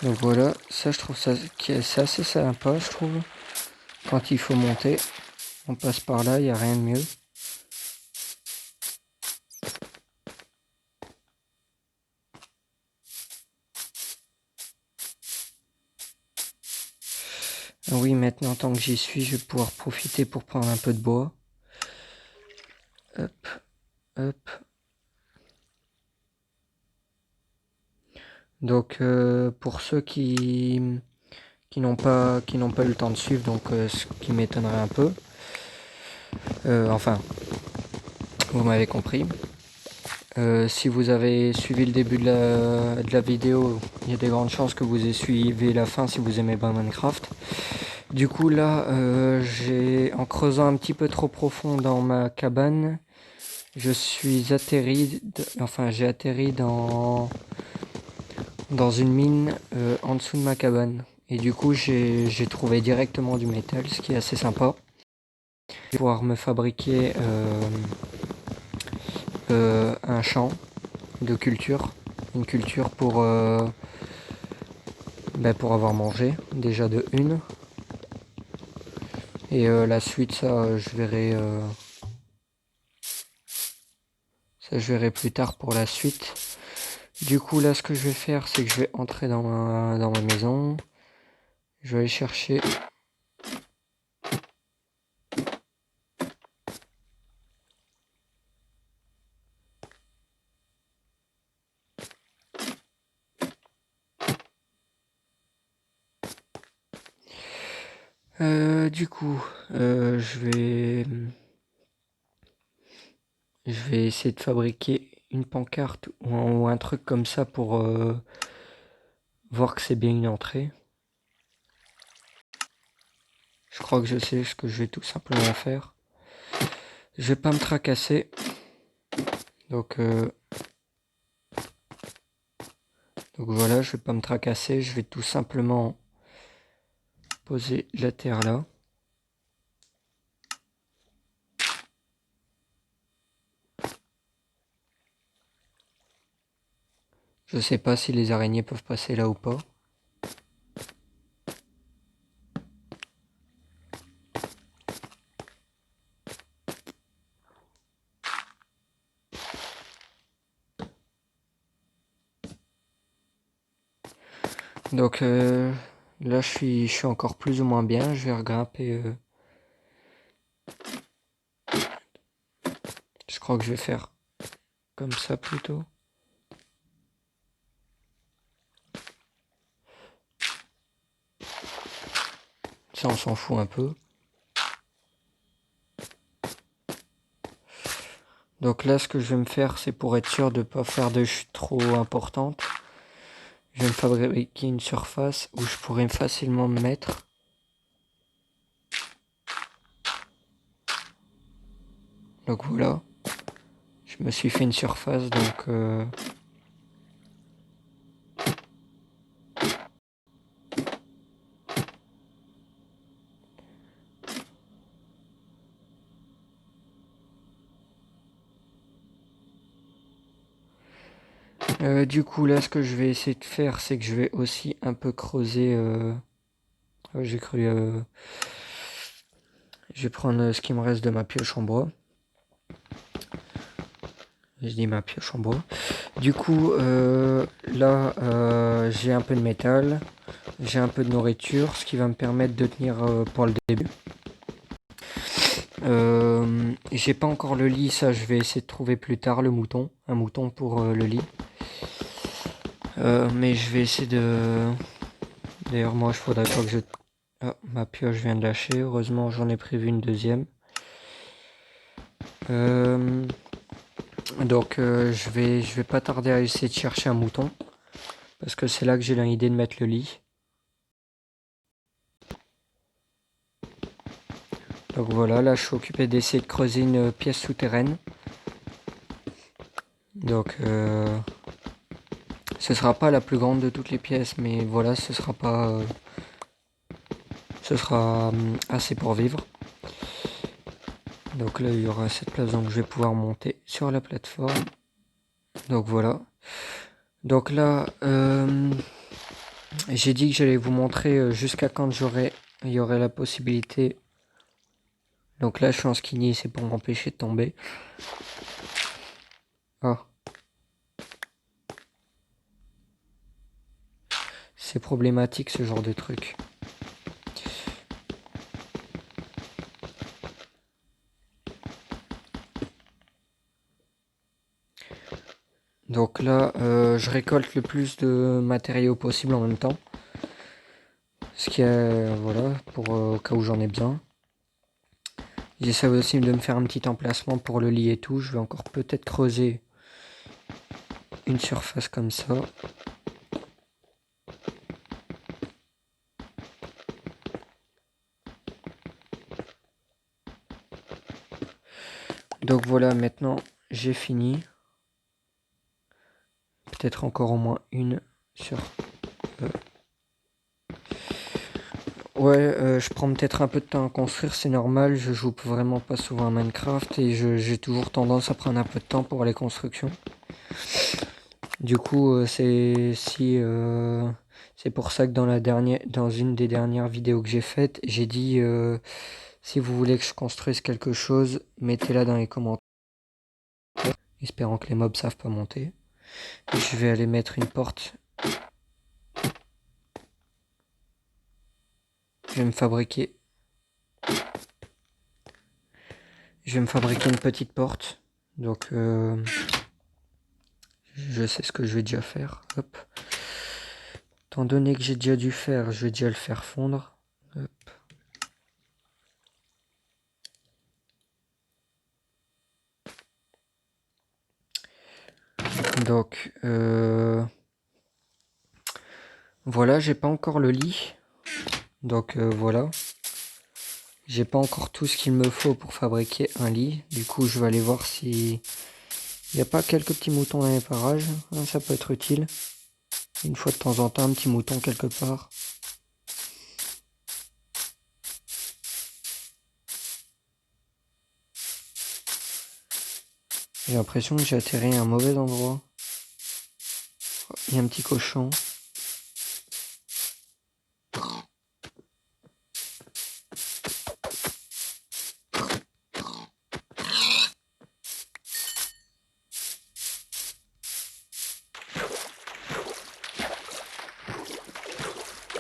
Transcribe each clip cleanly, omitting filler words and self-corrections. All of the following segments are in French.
Donc voilà, ça je trouve ça c'est assez sympa, je trouve. Quand il faut monter, on passe par là, il n'y a rien de mieux. Oui, maintenant tant que j'y suis, je vais pouvoir profiter pour prendre un peu de bois. Hop, hop. Donc pour ceux qui n'ont pas eu le temps de suivre, donc ce qui m'étonnerait un peu. Enfin, vous m'avez compris. Si vous avez suivi le début de la vidéo, il y a des grandes chances que vous ayez suivi la fin si vous aimez bien Minecraft. Du coup là, en creusant un petit peu trop profond dans ma cabane, j'ai atterri dans une mine en dessous de ma cabane. Et du coup, j'ai trouvé directement du métal, ce qui est assez sympa. Je vais pouvoir me fabriquer un champ de culture, une culture pour avoir mangé, déjà de une. Et la suite, ça, je verrai plus tard pour la suite. Du coup, là, ce que je vais faire, c'est que je vais entrer dans ma maison. Je vais aller chercher. Du coup, je vais essayer de fabriquer une pancarte ou un truc comme ça pour voir que c'est bien une entrée. Je crois que je sais ce que je vais tout simplement faire. Je vais pas me tracasser. Donc voilà, je vais pas me tracasser. Je vais tout simplement poser la terre là. Je sais pas si les araignées peuvent passer là ou pas. Donc là, je suis encore plus ou moins bien. Je vais regrimper. Je crois que je vais faire comme ça plutôt. Ça, on s'en fout un peu. Donc là, ce que je vais me faire, c'est pour être sûr de ne pas faire de chute trop importante. Je vais me fabriquer une surface où je pourrais facilement me mettre. Donc voilà. Je me suis fait une surface, donc du coup là, ce que je vais essayer de faire, c'est que je vais aussi un peu creuser. J'ai cru. Je vais prendre ce qui me reste de ma pioche en bois. Je dis ma pioche en bois. Du coup, là, j'ai un peu de métal, j'ai un peu de nourriture, ce qui va me permettre de tenir pour le début. J'ai pas encore le lit, ça je vais essayer de trouver plus tard un mouton pour le lit. Mais je vais essayer de... D'ailleurs moi, il faudrait pas que je... Ah, ma pioche vient de lâcher, heureusement j'en ai prévu une deuxième. Donc je vais pas tarder à essayer de chercher un mouton. Parce que c'est là que j'ai l'idée de mettre le lit. Donc voilà, là je suis occupé d'essayer de creuser une pièce souterraine. Donc ce sera pas la plus grande de toutes les pièces, mais voilà, ce sera pas... ce sera assez pour vivre. Donc là il y aura cette place, donc je vais pouvoir monter sur la plateforme. Donc voilà. Donc là, J'ai dit que j'allais vous montrer jusqu'à quand il y aurait la possibilité. Donc là, je suis en skinny, c'est pour m'empêcher de tomber. Oh. C'est problématique ce genre de truc. Donc là, je récolte le plus de matériaux possible en même temps. Ce qui est, voilà, pour au cas où j'en ai besoin. J'essaie aussi de me faire un petit emplacement pour le lit et tout. Je vais encore peut-être creuser une surface comme ça. Donc voilà, maintenant j'ai fini. Peut-être encore au moins une sur... Ouais, je prends peut-être un peu de temps à construire, c'est normal. Je joue vraiment pas souvent à Minecraft et j'ai toujours tendance à prendre un peu de temps pour les constructions. Du coup, c'est pour ça que dans une des dernières vidéos que j'ai faites, j'ai dit si vous voulez que je construise quelque chose, mettez-la dans les commentaires, espérant que les mobs savent pas monter. Et je vais aller mettre une porte. Je vais me fabriquer une petite porte. Donc je sais ce que je vais déjà faire. Hop. Étant donné que j'ai déjà dû faire, je vais déjà le faire fondre. Hop. Donc voilà, j'ai pas encore le lit. Donc voilà. J'ai pas encore tout ce qu'il me faut pour fabriquer un lit. Du coup, je vais aller voir si il n'y a pas quelques petits moutons dans les parages. Hein, ça peut être utile. Une fois de temps en temps, un petit mouton quelque part. J'ai l'impression que j'ai atterri à un mauvais endroit. Il y a un petit cochon.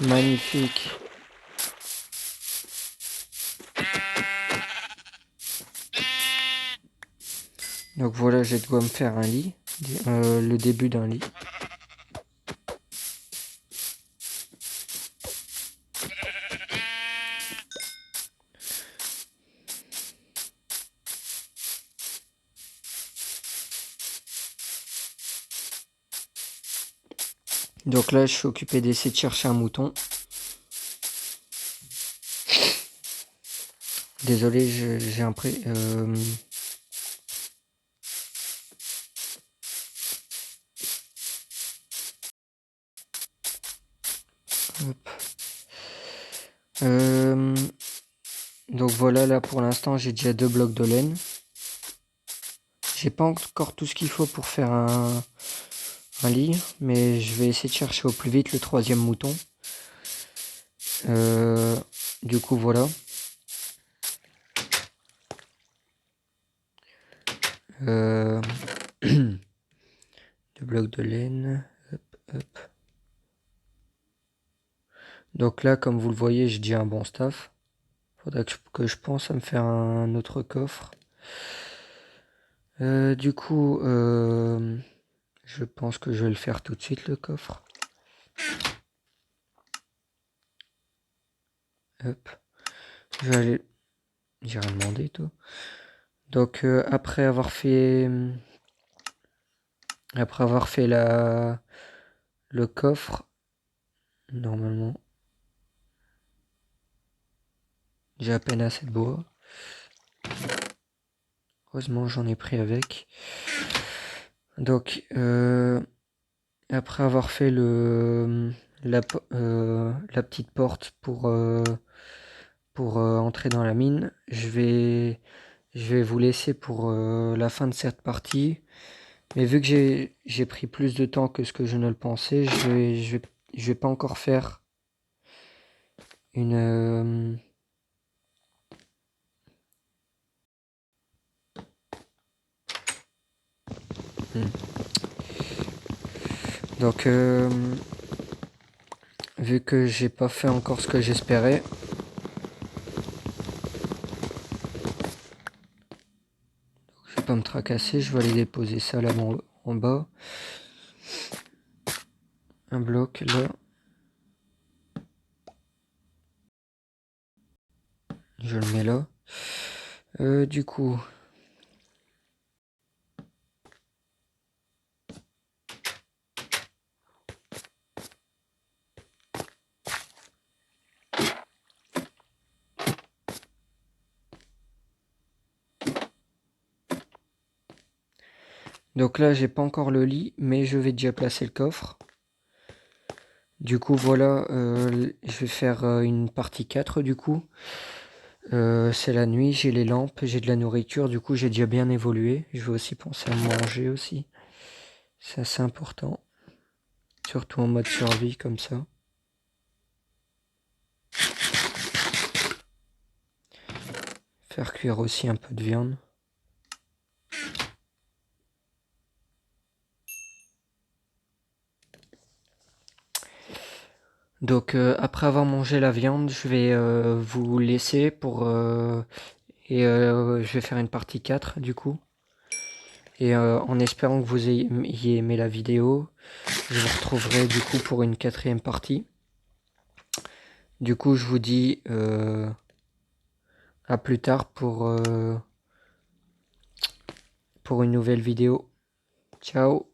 Magnifique. Donc voilà, j'ai de quoi me faire un lit. Le début d'un lit. Donc là, je suis occupé d'essayer de chercher un mouton. Désolé, j'ai un pré... hop. Donc voilà, là pour l'instant, j'ai déjà 2 blocs de laine. J'ai pas encore tout ce qu'il faut pour faire un lit, mais je vais essayer de chercher au plus vite le 3e mouton. Du coup, voilà. 2 blocs de laine. Hop, hop. Donc là, comme vous le voyez, j'ai déjà un bon staff. Faudra que je pense à me faire un autre coffre. Du coup, je pense que je vais le faire tout de suite, le coffre. Hop. Je vais aller... J'ai rien demandé, toi. Donc, après avoir fait le coffre, normalement, j'ai à peine assez de bois. Heureusement, j'en ai pris avec. Donc, après avoir fait la petite porte pour entrer dans la mine, je vais vous laisser pour la fin de cette partie. Mais vu que j'ai pris plus de temps que ce que je ne le pensais, je vais pas encore faire une... Donc, vu que j'ai pas fait encore ce que j'espérais, je vais pas me tracasser, je vais aller déposer ça là en bas. Un bloc là. Je le mets là. Du coup... Donc là, j'ai pas encore le lit, mais je vais déjà placer le coffre. Du coup, voilà, je vais faire une partie 4 du coup. C'est la nuit, j'ai les lampes, j'ai de la nourriture, du coup j'ai déjà bien évolué. Je vais aussi penser à manger aussi. C'est assez important. Surtout en mode survie comme ça. Faire cuire aussi un peu de viande. Donc après avoir mangé la viande, je vais vous laisser pour... je vais faire une partie 4 du coup. Et en espérant que vous ayez aimé la vidéo, je vous retrouverai du coup pour une 4e partie. Du coup, je vous dis à plus tard pour une nouvelle vidéo. Ciao!